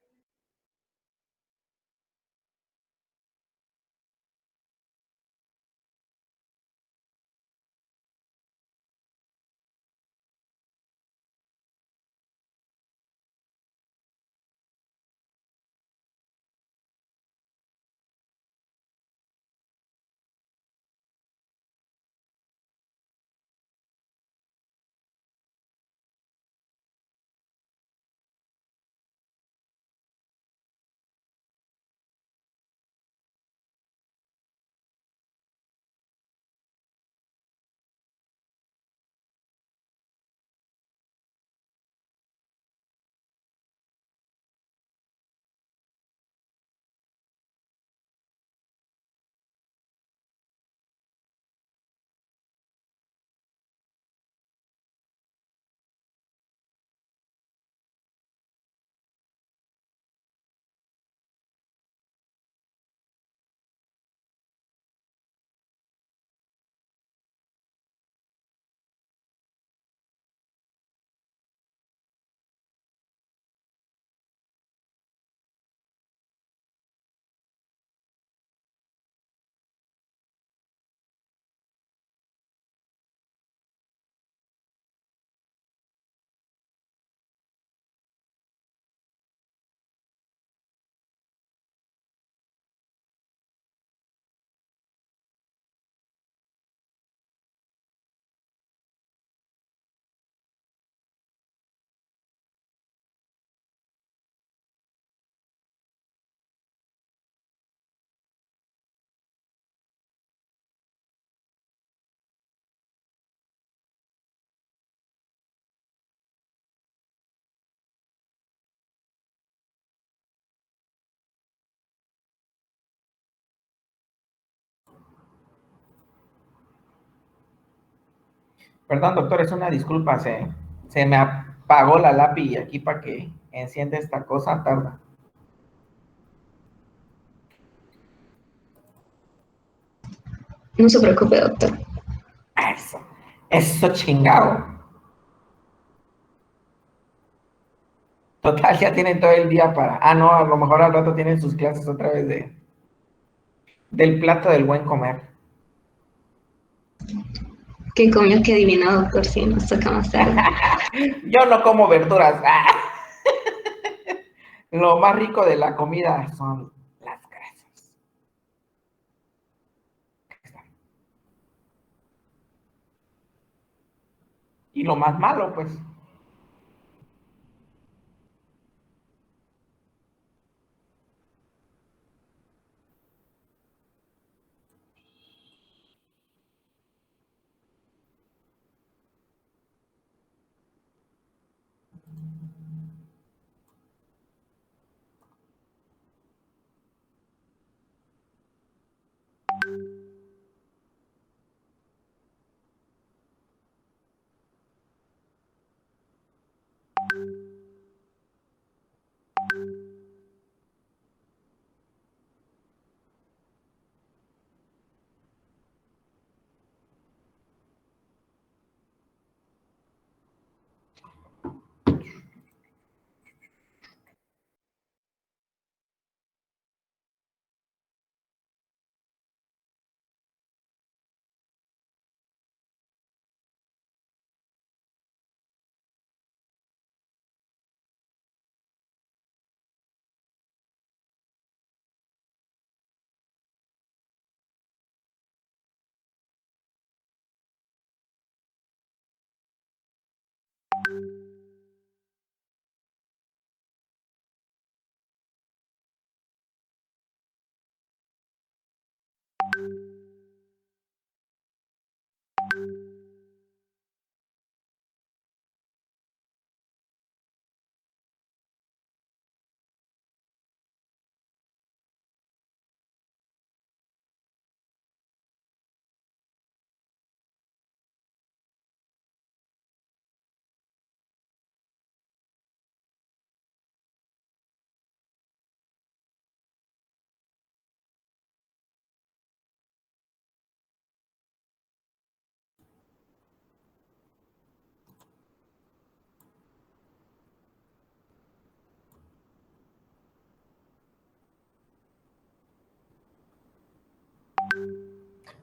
Perdón, doctor, es una disculpa, se me apagó la lápiz y aquí para que encienda esta cosa tarda. No se preocupe, doctor. Eso chingado. Total, ya tienen todo el día para... Ah, no, a lo mejor al rato tienen sus clases otra vez del plato del buen comer. ¿Qué comió? Qué adivinado, doctor, si nos toca más tarde. Yo no como verduras. Lo más rico de la comida son las grasas. Y lo más malo, pues.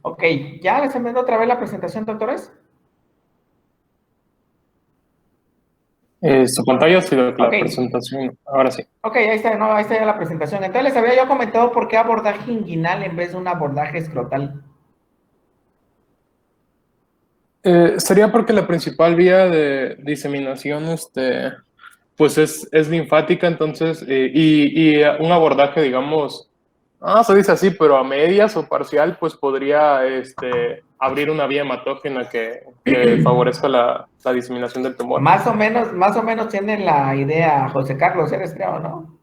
Ok, ¿ya les envió otra vez la presentación, doctores? Su pantalla, sí, la Ok. presentación, ahora sí. Ok, ahí está, no, ahí está ya la presentación. Entonces les había yo comentado por qué abordaje inguinal en vez de un abordaje escrotal. Sería porque la principal vía de diseminación, pues es linfática, entonces, y un abordaje, digamos, se dice así, pero a medias o parcial, pues podría abrir una vía hematógena que favorezca la diseminación del tumor. Más o menos tienen la idea, José Carlos, eres creo, ¿no?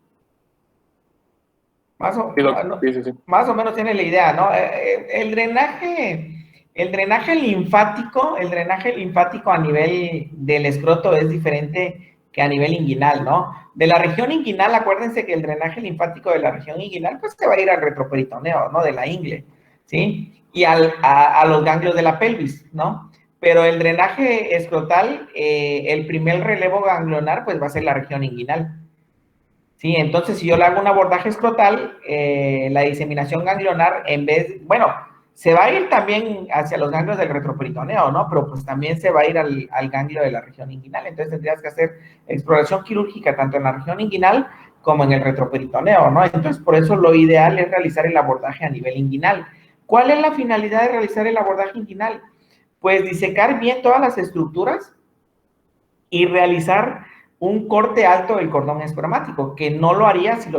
Sí, sí, sí, sí. Más o menos tiene la idea, ¿no? El drenaje linfático a nivel del escroto es diferente que a nivel inguinal, ¿no? De la región inguinal, acuérdense que el drenaje linfático de la región inguinal, pues se va a ir al retroperitoneo, ¿no? De la ingle, ¿sí? Y a los ganglios de la pelvis, ¿no? Pero el drenaje escrotal, el primer relevo ganglionar, pues va a ser la región inguinal. Sí, entonces si yo le hago un abordaje escrotal, la diseminación ganglionar bueno, se va a ir también hacia los ganglios del retroperitoneo, ¿no? Pero pues también se va a ir al ganglio de la región inguinal. Entonces tendrías que hacer exploración quirúrgica tanto en la región inguinal como en el retroperitoneo, ¿no? Entonces por eso lo ideal es realizar el abordaje a nivel inguinal. ¿Cuál es la finalidad de realizar el abordaje inguinal? Pues disecar bien todas las estructuras y realizar un corte alto del cordón espermático, que no lo haría si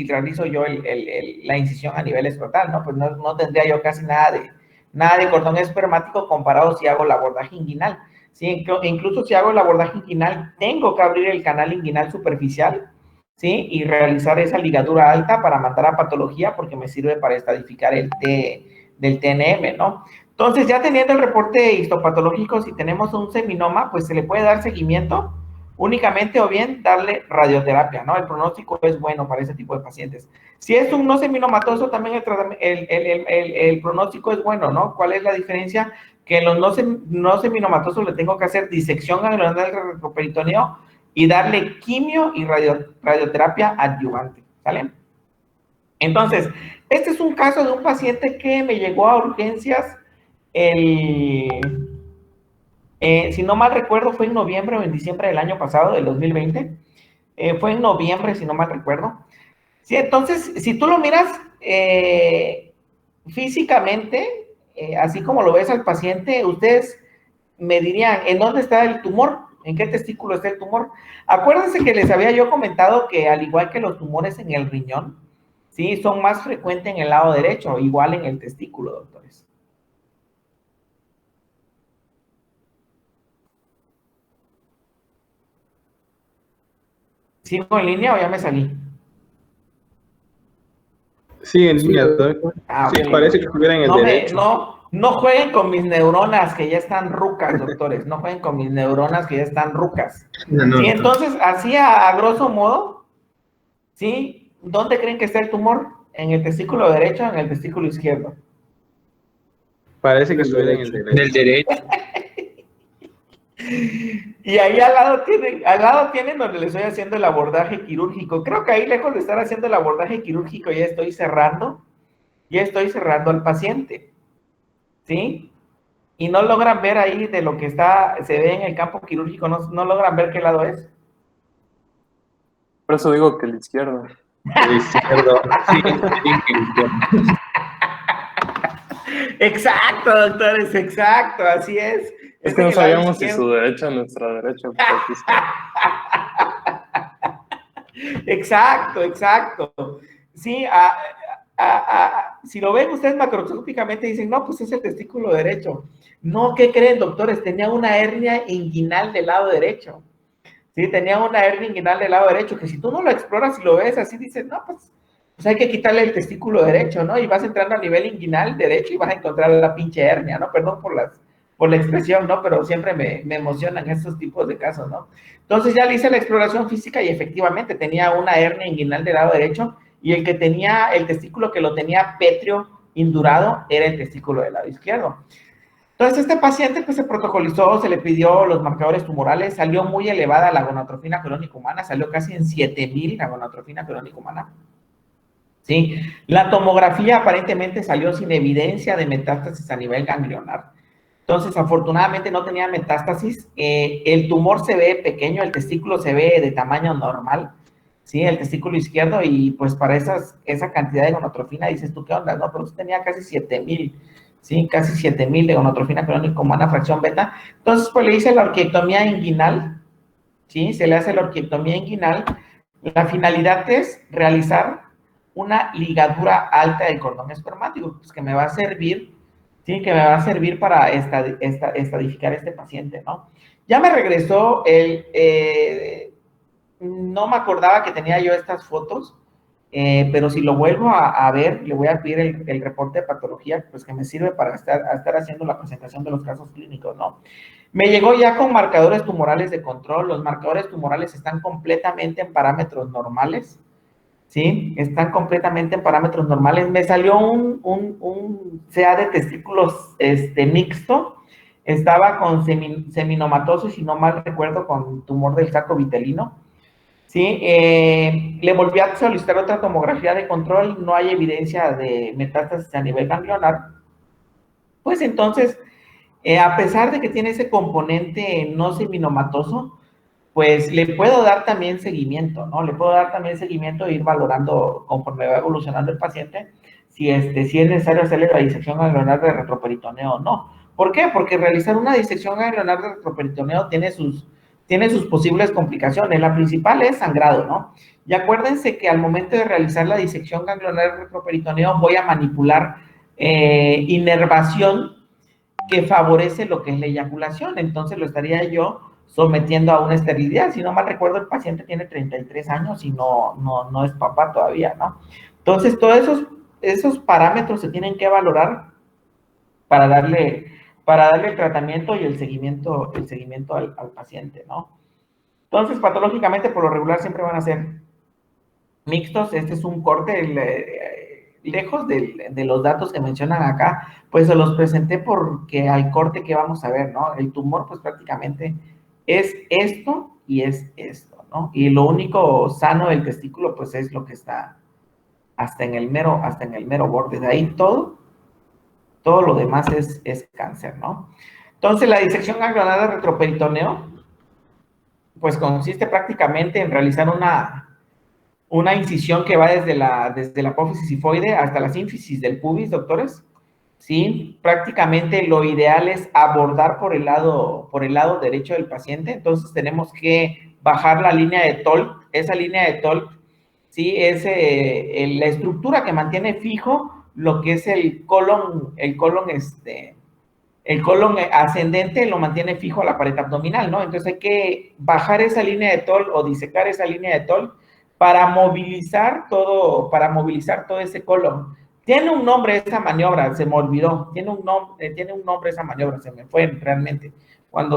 realizo yo la incisión a nivel escrotal, ¿no? Pues no tendría yo casi nada de cordón espermático comparado si hago el abordaje inguinal. ¿Sí? Incluso si hago el abordaje inguinal, tengo que abrir el canal inguinal superficial, ¿sí? Y realizar esa ligadura alta para mandar a patología porque me sirve para estadificar el T del TNM, ¿no? Entonces, ya teniendo el reporte histopatológico, si tenemos un seminoma, pues se le puede dar seguimiento únicamente o bien darle radioterapia, ¿no? El pronóstico es bueno para ese tipo de pacientes. Si es un no seminomatoso, también el pronóstico es bueno, ¿no? ¿Cuál es la diferencia? Que en los no seminomatosos le tengo que hacer disección ganglionar del retroperitoneo y darle quimio y radioterapia adyuvante, ¿sale? Entonces, este es un caso de un paciente que me llegó a urgencias si no mal recuerdo, fue en noviembre o en diciembre del año pasado, del 2020. Fue en noviembre, si no mal recuerdo. Sí, entonces, si tú lo miras físicamente, así como lo ves al paciente, ustedes me dirían, ¿en dónde está el tumor? ¿En qué testículo está el tumor? Acuérdense que les había yo comentado que al igual que los tumores en el riñón, sí, son más frecuentes en el lado derecho, igual en el testículo, doctores. ¿Sigo en línea o ya me salí? Sí, en línea, doctor. Sí, Ok. parece que estuviera en el derecho. No jueguen con mis neuronas que ya están rucas, doctores. No jueguen con mis neuronas que ya están rucas. Sí, entonces, así a grosso modo, ¿sí? ¿Dónde creen que está el tumor? ¿En el testículo derecho o en el testículo izquierdo? Parece que estuviera en el derecho. Del derecho. Y ahí al lado tienen donde les estoy haciendo el abordaje quirúrgico. Creo que ahí lejos de estar haciendo el abordaje quirúrgico ya estoy cerrando al paciente, ¿sí? Y no logran ver ahí de lo que se ve en el campo quirúrgico, no logran ver qué lado es. Por eso digo que el izquierdo. El izquierdo. Sí, el izquierdo. Exacto, doctores, exacto, así es. Es que no sabíamos si su derecha o nuestra derecha. Pues aquí está. Exacto. Sí, si lo ven ustedes macroscópicamente dicen, no, pues es el testículo derecho. No, ¿qué creen, doctores? Tenía una hernia inguinal del lado derecho. Sí, tenía una hernia inguinal del lado derecho, que si tú no lo exploras y lo ves así, dices, no, pues hay que quitarle el testículo derecho, ¿no? Y vas entrando a nivel inguinal derecho y vas a encontrar la pinche hernia, ¿no? Perdón por la expresión, ¿no? Pero siempre me emocionan estos tipos de casos, ¿no? Entonces ya le hice la exploración física y efectivamente tenía una hernia inguinal del lado derecho y el que tenía, el testículo que lo tenía pétreo, indurado, era el testículo del lado izquierdo. Entonces este paciente pues se protocolizó, se le pidió los marcadores tumorales, salió muy elevada la gonatrofina crónica humana, salió casi en 7000 la gonatrofina crónica humana. ¿Sí? La tomografía aparentemente salió sin evidencia de metástasis a nivel ganglionar. Entonces, afortunadamente no tenía metástasis. El tumor se ve pequeño, el testículo se ve de tamaño normal, ¿sí? El testículo izquierdo, y pues para esa cantidad de gonatrofina dices tú, ¿qué onda? No, pero tenía casi 7000, ¿sí? Casi 7000 de gonatrofina crónica humana, fracción beta. Entonces, pues le hice la orquiectomía inguinal, ¿sí? Se le hace la orquiectomía inguinal. La finalidad es realizar una ligadura alta del cordón espermático, pues que me va a servir, ¿sí? Que me va a servir para estadificar este paciente, ¿no? Ya me regresó no me acordaba que tenía yo estas fotos, pero si lo vuelvo a ver, le voy a pedir el reporte de patología, pues que me sirve para estar haciendo la presentación de los casos clínicos, ¿no? Me llegó ya con marcadores tumorales de control. Los marcadores tumorales están completamente en parámetros normales, ¿sí? Están completamente en parámetros normales. Me salió un CA de testículos mixto. Estaba con seminomatosis, si no mal recuerdo, con tumor del saco vitelino. ¿Sí? Le volví a solicitar otra tomografía de control. No hay evidencia de metástasis a nivel ganglionar. Pues entonces, a pesar de que tiene ese componente no seminomatoso, pues le puedo dar también seguimiento, ¿no? Le puedo dar también seguimiento e ir valorando conforme va evolucionando el paciente si es necesario hacerle la disección ganglionar de retroperitoneo o no. ¿Por qué? Porque realizar una disección ganglionar de retroperitoneo tiene sus posibles complicaciones. La principal es sangrado, ¿no? Y acuérdense que al momento de realizar la disección ganglionar de retroperitoneo voy a manipular inervación que favorece lo que es la eyaculación. Entonces lo estaría yo sometiendo a una esterilidad. Si no mal recuerdo, el paciente tiene 33 años y no es papá todavía, ¿no? Entonces, todos esos parámetros se tienen que valorar para darle el tratamiento y el seguimiento al paciente, ¿no? Entonces, patológicamente, por lo regular, siempre van a ser mixtos. Este es un corte, lejos de los datos que mencionan acá, pues se los presenté porque al corte que vamos a ver, ¿no? El tumor, pues prácticamente es esto y es esto, ¿no? Y lo único sano del testículo, pues es lo que está hasta en el mero borde. De ahí todo lo demás es cáncer, ¿no? Entonces, la disección ganglionar de retroperitoneo, pues consiste prácticamente en realizar una incisión que va desde la apófisis sifoide hasta la sínfisis del pubis, doctores. Sí, prácticamente lo ideal es abordar por el lado derecho del paciente. Entonces tenemos que bajar la línea de TOLC. Esa línea de TOLC, sí, es la estructura que mantiene fijo lo que es el colon ascendente, lo mantiene fijo a la pared abdominal, ¿no? Entonces hay que bajar esa línea de TOLC o disecar esa línea de TOLC para movilizar todo ese colon. Tiene un nombre esa maniobra, se me olvidó. Tiene un nombre esa maniobra, se me fue realmente.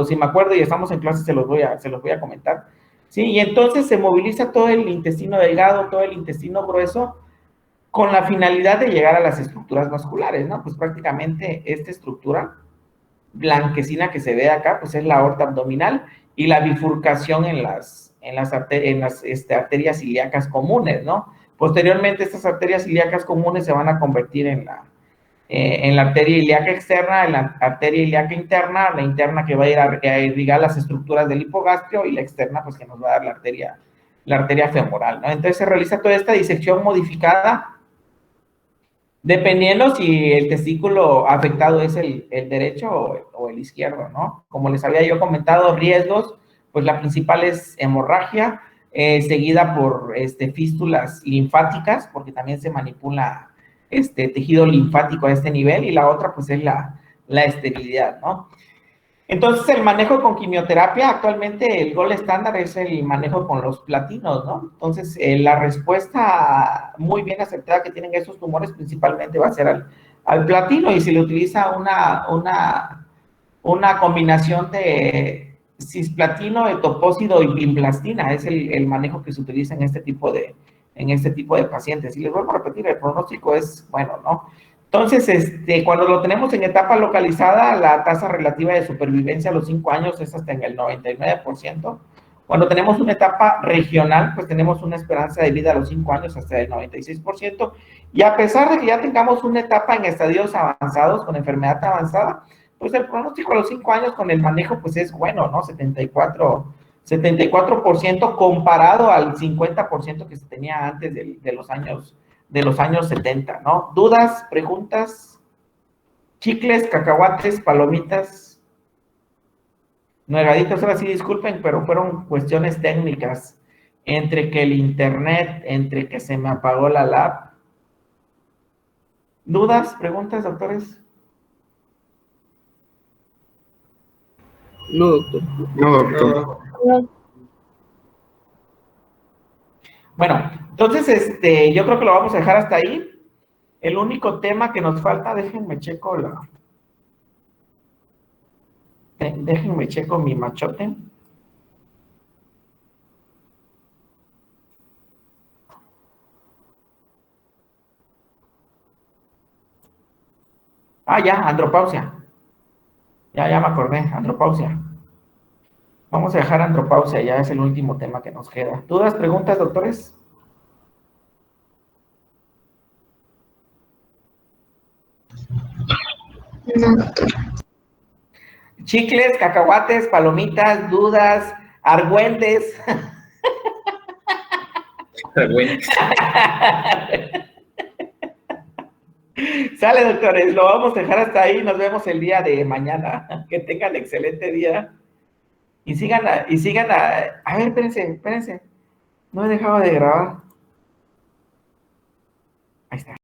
Si me acuerdo y estamos en clase, se los voy a comentar. Sí, y entonces se moviliza todo el intestino delgado, todo el intestino grueso, con la finalidad de llegar a las estructuras vasculares, ¿no? Pues prácticamente esta estructura blanquecina que se ve acá, pues es la aorta abdominal y la bifurcación en las arterias ilíacas comunes, ¿no? Posteriormente, estas arterias ilíacas comunes se van a convertir en la arteria ilíaca externa, en la arteria ilíaca interna, la interna que va a ir a irrigar las estructuras del hipogastrio y la externa, pues que nos va a dar la arteria femoral, ¿no? Entonces se realiza toda esta disección modificada dependiendo si el testículo afectado es el derecho o el izquierdo, ¿no? Como les había yo comentado, riesgos, pues la principal es hemorragia, seguida por fístulas linfáticas, porque también se manipula tejido linfático a este nivel, y la otra pues es la esterilidad, ¿no? Entonces, el manejo con quimioterapia, actualmente el gol estándar es el manejo con los platinos, ¿no? Entonces, la respuesta muy bien aceptada que tienen esos tumores principalmente va a ser al platino, y se le utiliza una combinación de cisplatino, etopósido y blimblastina. Es el manejo que se utiliza en este tipo de pacientes. Y les vuelvo a repetir, el pronóstico es bueno, ¿no? Entonces, cuando lo tenemos en etapa localizada, la tasa relativa de supervivencia a los 5 años es hasta en el 99%. Cuando tenemos una etapa regional, pues tenemos una esperanza de vida a los 5 años hasta el 96%. Y a pesar de que ya tengamos una etapa en estadios avanzados, con enfermedad avanzada, pues el pronóstico a los 5 años con el manejo, pues es bueno, ¿no? 74% comparado al 50% que se tenía antes de los años 70, ¿no? ¿Dudas, preguntas? Chicles, cacahuates, palomitas, nuegaditos. Ahora sí, disculpen, pero fueron cuestiones técnicas. Entre que el internet, entre que se me apagó la lab. ¿Dudas, preguntas, doctores? No, doctor. No, doctor. No. Bueno, entonces, yo creo que lo vamos a dejar hasta ahí. El único tema que nos falta, déjenme checo mi machote. Ya, andropausia. Ya me acordé, andropausia. Vamos a dejar andropausia, ya es el último tema que nos queda. ¿Dudas, preguntas, doctores? No, doctor. Chicles, cacahuates, palomitas, dudas, argüentes. Bueno. Sale, doctores, lo vamos a dejar hasta ahí. Nos vemos el día de mañana. Que tengan excelente día. Y sigan a ver, espérense. No he dejado de grabar. Ahí está.